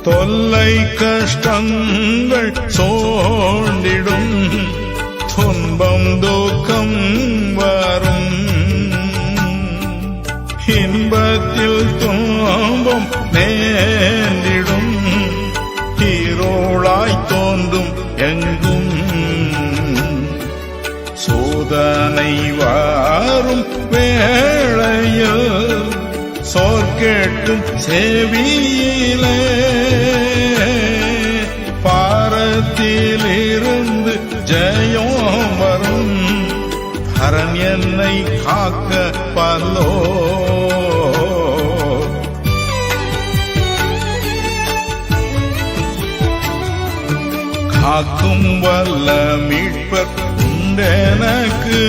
தொல்லை கஷ்டங்கள் சோண்டிடும், துன்பம் துக்கம் வரும், இன்பத்தில் துன்பம் நேர்ந்திடும், இருளாய் தோன்றும் எங்கும் சோதனை வாரும் வேளையில் சோர்கேட்டும் செவியிலே பாரத்திலிருந்து ஜெயம் வரும், ஹரன் என்னை காக்க பல்லோ. காக்கும் வல்ல மீட்பர் உண்டெனக்கு,